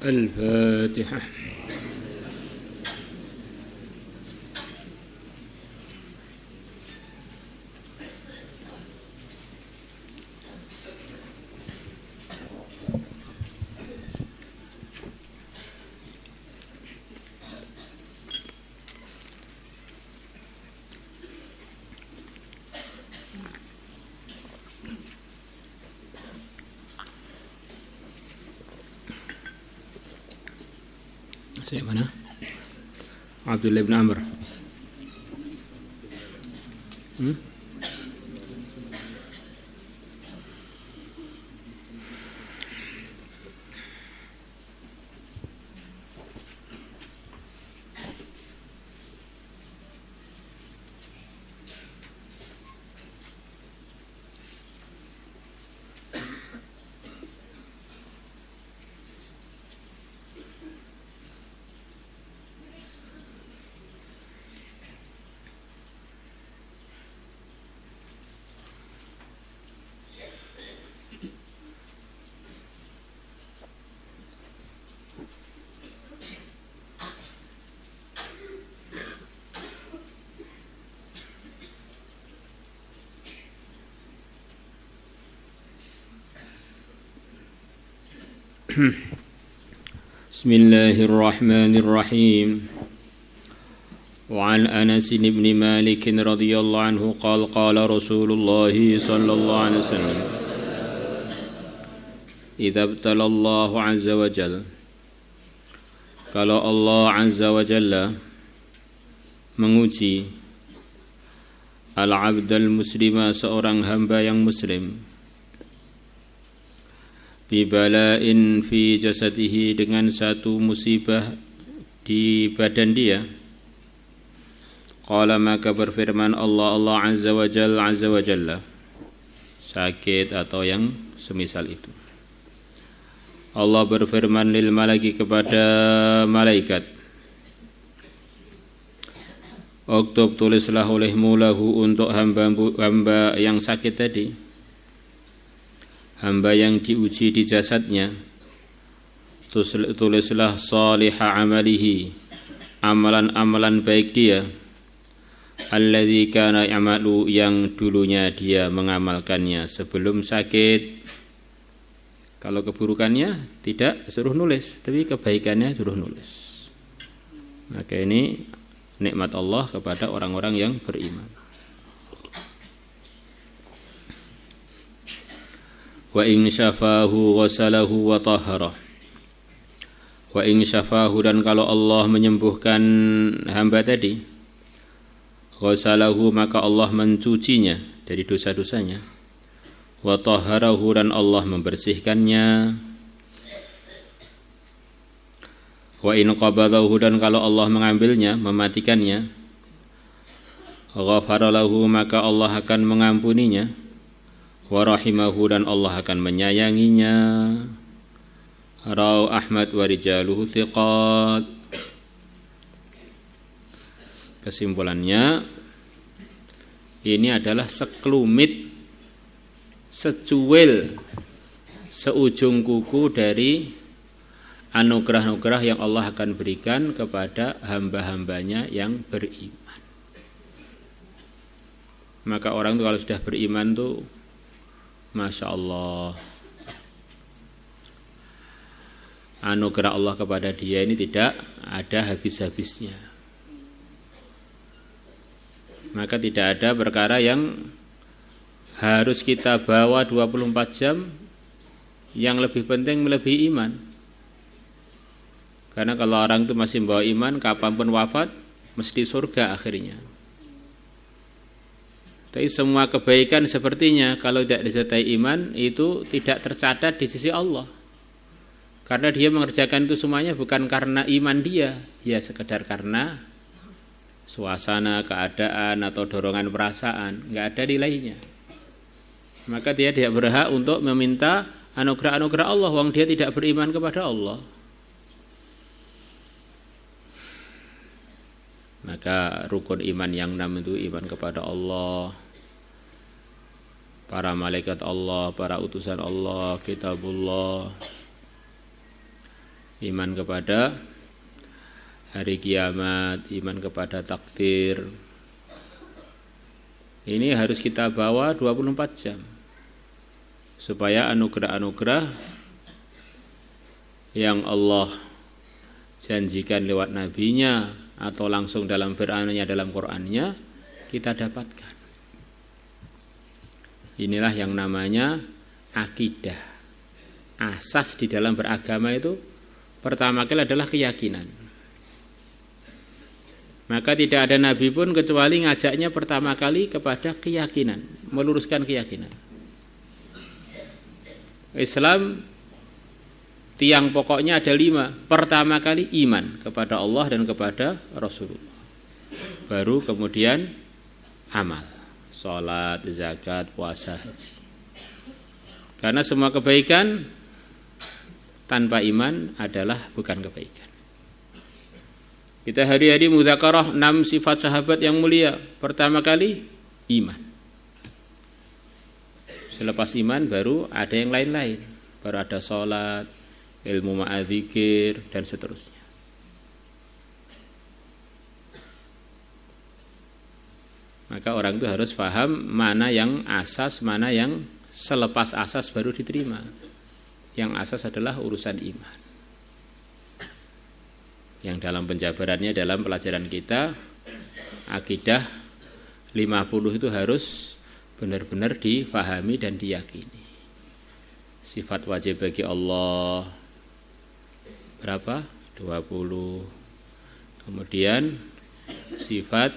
الفاتحة. Saya mana? Abdullah bin Amr. بسم الله الرحمن الرحيم. وعن أنس بن مالك رضي الله عنه قال قال رسول الله صلى الله عليه وسلم إذا ابتلى الله عز وجل, kalau Allah azza wa jalla menguji al-abdal muslima, seorang hamba yang muslim, bibala'in fi jasadihi, dengan satu musibah di badan dia, qala, maka berfirman Allah azza wa jalla, sakit atau yang semisal itu, Allah berfirman lil malaki, kepada malaikat, uktub, tulislah olehmu lahu, untuk hamba yang sakit tadi, hamba yang diuji di jasadnya, tulislah salihah amalihi, amalan-amalan baik dia, alladzi kana ya'malu, yang dulunya dia mengamalkannya sebelum sakit. Kalau keburukannya tidak suruh nulis, tapi kebaikannya suruh nulis. Maka ini nikmat Allah kepada orang-orang yang beriman. Wa in syafahu ghasalahu wa tahharah. Wa in syafahu, dan kalau Allah menyembuhkan hamba tadi, ghasalahu, maka Allah mencucinya dari dosa-dosanya, wa tahharahu, dan Allah membersihkannya, wa in qabadahu, dan kalau Allah mengambilnya, mematikannya, ghafara lahu, maka Allah akan mengampuninya, wa rahimahu, dan Allah akan menyayanginya. Rawahu Ahmad wa rijaluhu thiqat. Kesimpulannya, ini adalah sekelumit, secuil, seujung kuku dari anugerah-anugerah yang Allah akan berikan kepada hamba-hambanya yang beriman. Maka orang itu kalau sudah beriman tuh, Masya Allah, anugerah Allah kepada dia ini tidak ada habis-habisnya. Maka tidak ada perkara yang harus kita bawa 24 jam, yang lebih penting melebihi iman. Karena kalau orang itu masih membawa iman, kapanpun wafat mesti surga akhirnya. Tapi semua kebaikan sepertinya kalau tidak disertai iman itu tidak tercatat di sisi Allah. Karena dia mengerjakan itu semuanya bukan karena iman dia, ya sekedar karena suasana, keadaan atau dorongan perasaan, enggak ada nilainya. Maka dia tidak berhak untuk meminta anugerah-anugerah Allah wong dia tidak beriman kepada Allah. Maka rukun iman yang 6 itu iman kepada Allah, para malaikat Allah, para utusan Allah, kitabullah, iman kepada hari kiamat, iman kepada takdir. Ini harus kita bawa 24 jam supaya anugerah-anugerah yang Allah janjikan lewat nabinya atau langsung dalam firman-Nya, dalam Qur'an-Nya kita dapatkan. Inilah yang namanya akidah. Asas di dalam beragama itu pertama kali adalah keyakinan. Maka tidak ada nabi pun kecuali ngajaknya pertama kali kepada keyakinan, meluruskan keyakinan. Islam tiang pokoknya ada 5. Pertama kali iman kepada Allah dan kepada Rasulullah. Baru kemudian amal, salat, zakat, puasa, haji. Karena semua kebaikan tanpa iman adalah bukan kebaikan. Kita hari-hari mudzakarah 6 sifat sahabat yang mulia. Pertama kali iman. Selepas iman baru ada yang lain-lain. Baru ada salat, ilmu ma'adzikir dan seterusnya. Maka orang itu harus paham mana yang asas, mana yang selepas asas baru diterima. Yang asas adalah urusan iman. Yang dalam penjabarannya dalam pelajaran kita, akidah 50 itu harus benar-benar difahami dan diyakini. Sifat wajib bagi Allah berapa? 20. Kemudian sifat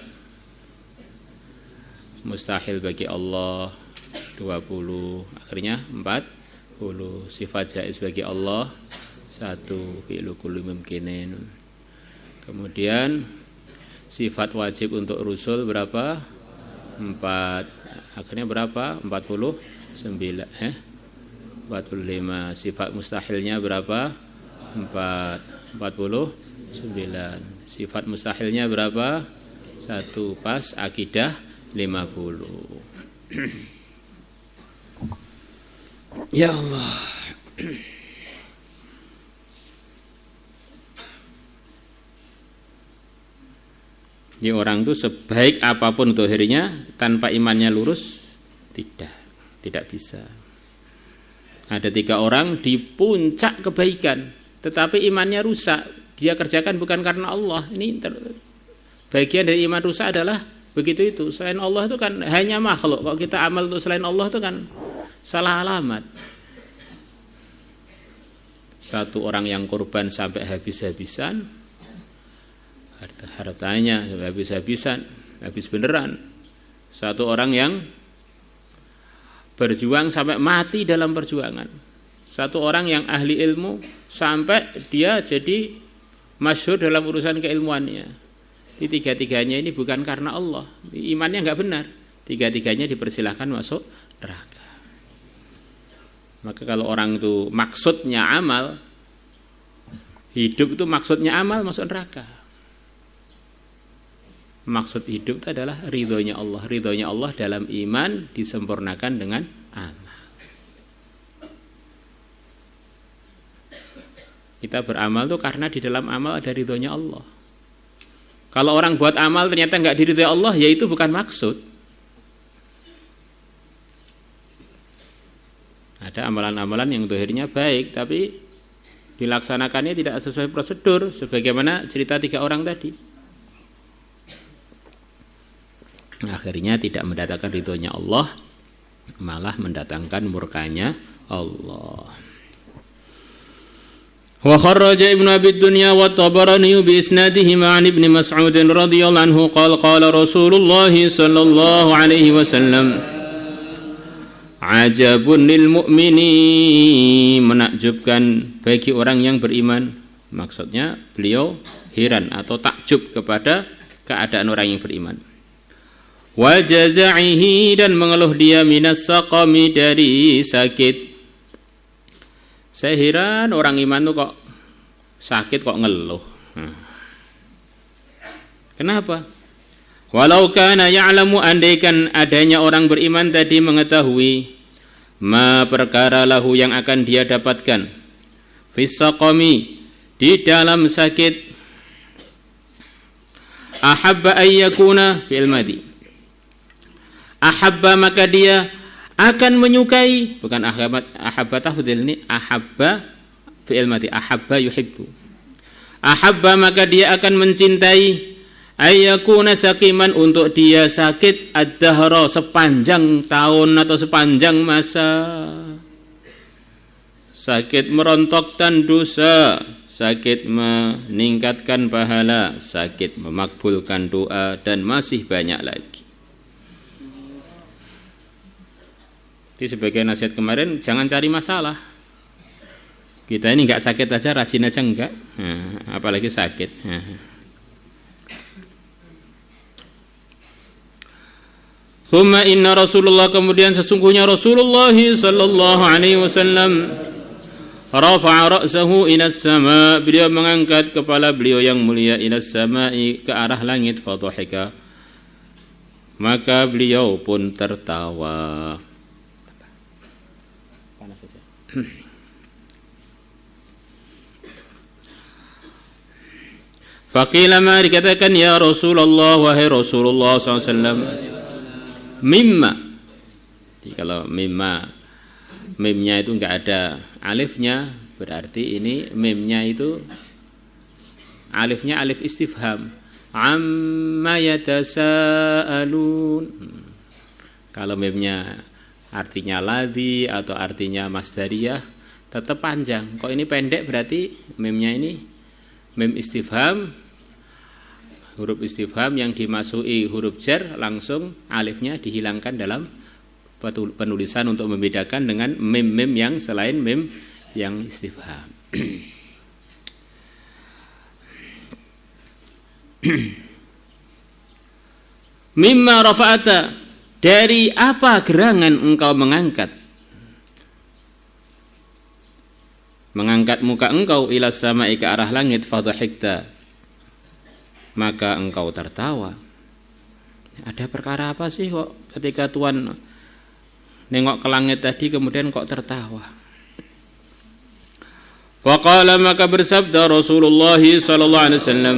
mustahil bagi Allah 20. Akhirnya 40. Sifat jaiz bagi Allah 1. Fi'lu kulli mumkinin. Kemudian sifat wajib untuk Rasul berapa? 4. Akhirnya berapa? 49. 45. Sifat mustahilnya berapa? 4. 49. Sifat mustahilnya berapa? 1. Pas akidah 50. Ya Allah. Jadi orang itu sebaik apapun zahirnya tanpa imannya lurus tidak bisa. Ada 3 orang di puncak kebaikan tetapi imannya rusak. Dia kerjakan bukan karena Allah. Ini bagian dari iman rusak adalah begitu itu. Selain Allah itu kan hanya makhluk. Kalau kita amal untuk selain Allah itu kan salah alamat. Satu orang yang korban sampai habis-habisan, hartanya sampai habis-habisan, habis beneran. Satu orang yang berjuang sampai mati dalam perjuangan. Satu orang yang ahli ilmu sampai dia jadi masyhur dalam urusan keilmuannya. Di 3-tiganya ini bukan karena Allah, imannya enggak benar. 3-tiganya dipersilahkan masuk neraka. Maka kalau orang itu maksudnya amal, hidup itu maksudnya amal, masuk neraka. Maksud hidup itu adalah ridhonya Allah. Ridhonya Allah dalam iman disempurnakan dengan amal. Kita beramal itu karena di dalam amal ada ridhonya Allah. Kalau orang buat amal ternyata enggak diridhoi Allah, ya itu bukan maksud. Ada amalan-amalan yang zahirnya baik, tapi dilaksanakannya tidak sesuai prosedur, sebagaimana cerita 3 orang tadi. Akhirnya tidak mendatangkan ridhonya Allah, malah mendatangkan murkanya Allah. Wa kharraja Ibnu Abi Dunya wa Tabarani bi isnadihima an Ibnu Mas'ud radhiyallahu anhu qala Rasulullah sallallahu alaihi wasallam ajabun lil mu'mini, menakjubkan bagi orang yang beriman. Maksudnya beliau heran atau takjub kepada keadaan orang yang beriman. Wa jaza'ihi, dan mengeluh dia minas saqami, dari sakit. Saya heran orang iman tuh kok sakit kok ngeluh. Kenapa? Walau kana ya'lamu, andaikan adanya orang beriman tadi mengetahui ma perkara lahu yang akan dia dapatkan fis saqami, di dalam sakit, ahabba ayyakuna fi'il madi, ahabba, maka dia akan menyukai, bukan ahabba tafdhil, ini ahabba fi'il madi, ahabba yuhibbu, ahabba, maka dia akan mencintai, ayyakuna saqiman, untuk dia sakit, ad-dahra, sepanjang tahun atau sepanjang masa. Sakit merontokkan dosa, sakit meningkatkan pahala, sakit memakbulkan doa, dan masih banyak lagi. Di sebagai nasihat kemarin, jangan cari masalah. Kita ini enggak sakit aja, rajin aja enggak, apalagi sakit. Thumma inna Rasulullah, kemudian sesungguhnya Rasulullah sallallahu alaihi wasallam, rafa'a ra'sahu ilas sama, beliau mengangkat kepala beliau yang mulia ilas sama'i, ke arah langit, fadhahika, maka beliau pun tertawa. Panas saja. Faqila, ma, dikatakan, ya Rasulullah, wahai Rasulullah SAW, mimma. Jadi kalau mimnya itu enggak ada alifnya, berarti ini mimnya itu alifnya alif istifham. Amma yatasaalun. Kalau mimnya artinya ladzi atau artinya masdariyah, tetap panjang. Kok ini pendek, berarti mimnya ini mim istifham, huruf istifham yang dimasuki huruf jar, langsung alifnya dihilangkan dalam penulisan untuk membedakan dengan mim-mim yang selain mim yang istifham. Mimma rafa'ata, dari apa gerangan engkau mengangkat muka engkau ila sama'i, ke arah langit, fadhahikta, maka engkau tertawa. Ada perkara apa sih kok ketika Tuhan nengok ke langit tadi kemudian kok tertawa? Faqala, maka bersabda Rasulullah sallallahu alaihi wasallam,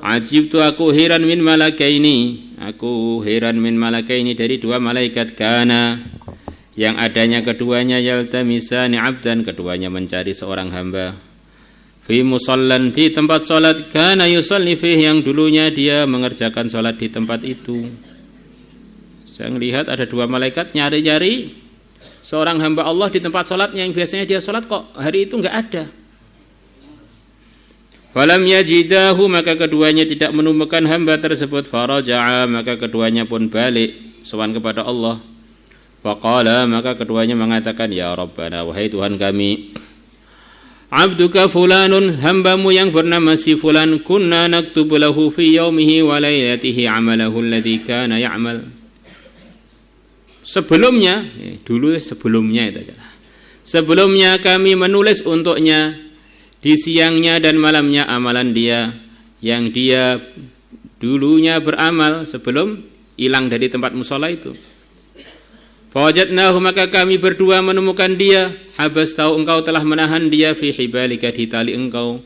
ajibtu, aku heran min malakaini, aku heran min malakaini, dari dua malaikat, kana, yang adanya keduanya, yaltamisani abdan, keduanya mencari seorang hamba, fi musallan, di tempat salat, kana yusalli fihi, yang dulunya dia mengerjakan salat di tempat itu. Saya melihat ada dua malaikat nyari-nyari seorang hamba Allah di tempat salatnya yang biasanya dia salat, kok hari itu enggak ada. Falam yajidahu, maka keduanya tidak menemukan hamba tersebut. Faraja'a, maka keduanya pun balik sowan kepada Allah. Faqala, maka keduanya mengatakan, ya Rabbana, wahai Tuhan kami, abduka fulanun, hambamu yang bernama si fulan, kunna naktubu lahu fi yaumihi wa lailatihi amalahu alladhi kana ya'mal. Sebelumnya, sebelumnya kami menulis untuknya di siangnya dan malamnya amalan dia yang dia dulunya beramal sebelum hilang dari tempat mushola itu. Fawajadnahu, maka kami berdua menemukan dia, habas, tahu engkau telah menahan dia, fi hibalika, di tali engkau,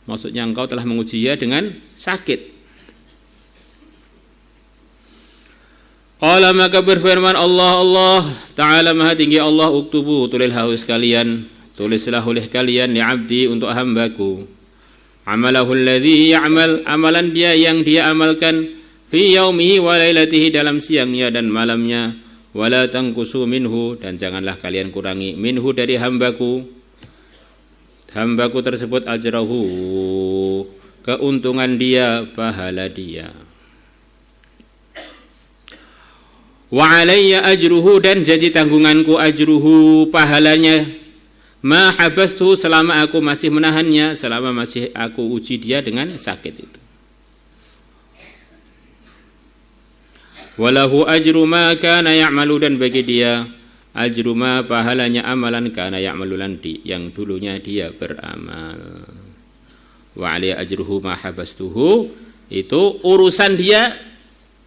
maksudnya engkau telah menguji dia dengan sakit. Qala, maka berfirman Allah Ta'ala maha tinggi Allah, uktubu, tulislah oleh kalian, li abdi, untuk hambaku, amalahu alladhi ya'mal, amalan dia yang dia amalkan, fi yaumihi wa lailatihi, dalam siangnya dan malamnya, wala tangkusu minhu, dan janganlah kalian kurangi, minhu, dari hambaku tersebut, ajrahu, keuntungan dia, pahala dia. Wa alayya ajruhu, dan jadi tanggunganku, ajruhu, pahalanya, ma habastu, selama aku masih menahannya, selama masih aku uji dia dengan sakit itu. Walahu ajru ma kana ya'malu, dan bagi dia ajru ma pahalanya amalan kana ya'malu nanti yang dulunya dia beramal. Wa alaihi ajruhu ma habastuhu, itu urusan dia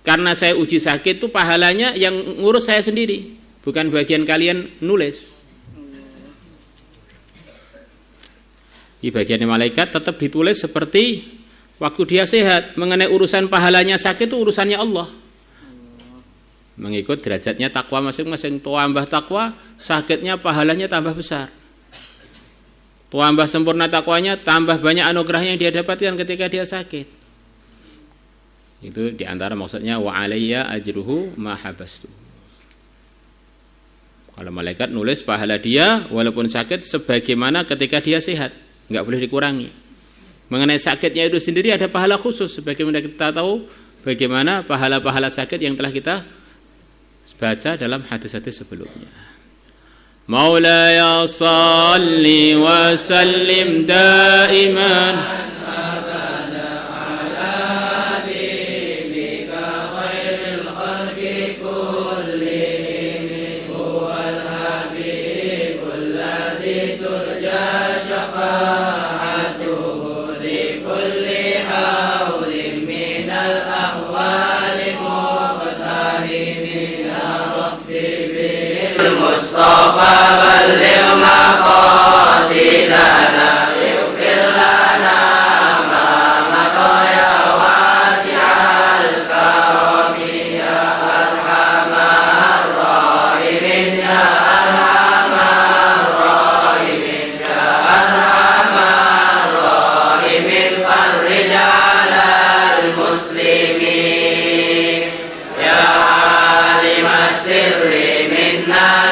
karena saya uji sakit itu pahalanya yang ngurus saya sendiri, bukan bagian kalian nulis. Di bagian malaikat tetap ditulis seperti waktu dia sehat. Mengenai urusan pahalanya sakit itu urusannya Allah. Mengikut derajatnya takwa masing-masing. Tambah takwa, sakitnya pahalanya tambah besar. Tambah sempurna takwanya, tambah banyak anugerah yang dia dapatkan ketika dia sakit. Itu diantara maksudnya wa alayya ajruhu ma habastu. Kalau malaikat nulis pahala dia walaupun sakit sebagaimana ketika dia sehat, enggak boleh dikurangi. Mengenai sakitnya itu sendiri ada pahala khusus sebagaimana kita tahu bagaimana pahala-pahala sakit yang telah kita baca dalam hadis-hadis sebelumnya. Maulaya salli wa sallim daiman Mustafa balligh maqasidana ighfir lana ma madaya wasi'al karami ya arhamar rahimin ya arhamar rahimin ya arhamar rahimin farrij 'alal muslimin ya alimas sirri minna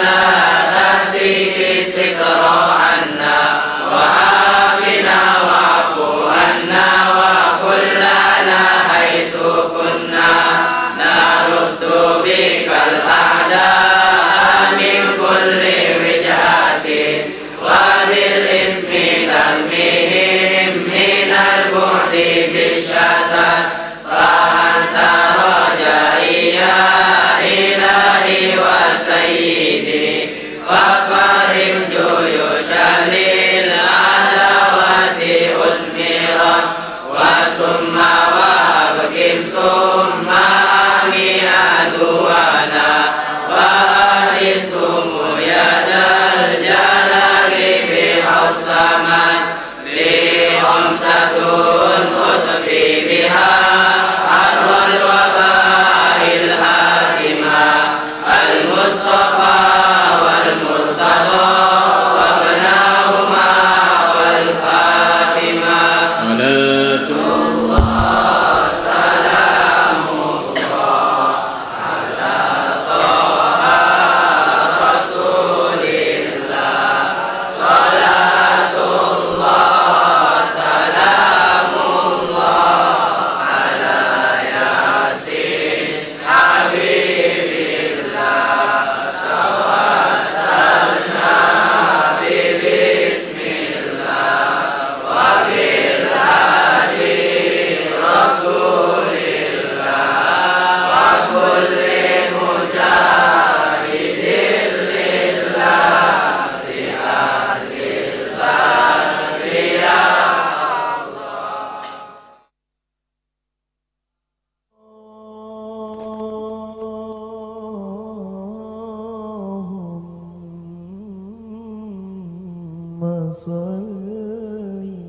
صل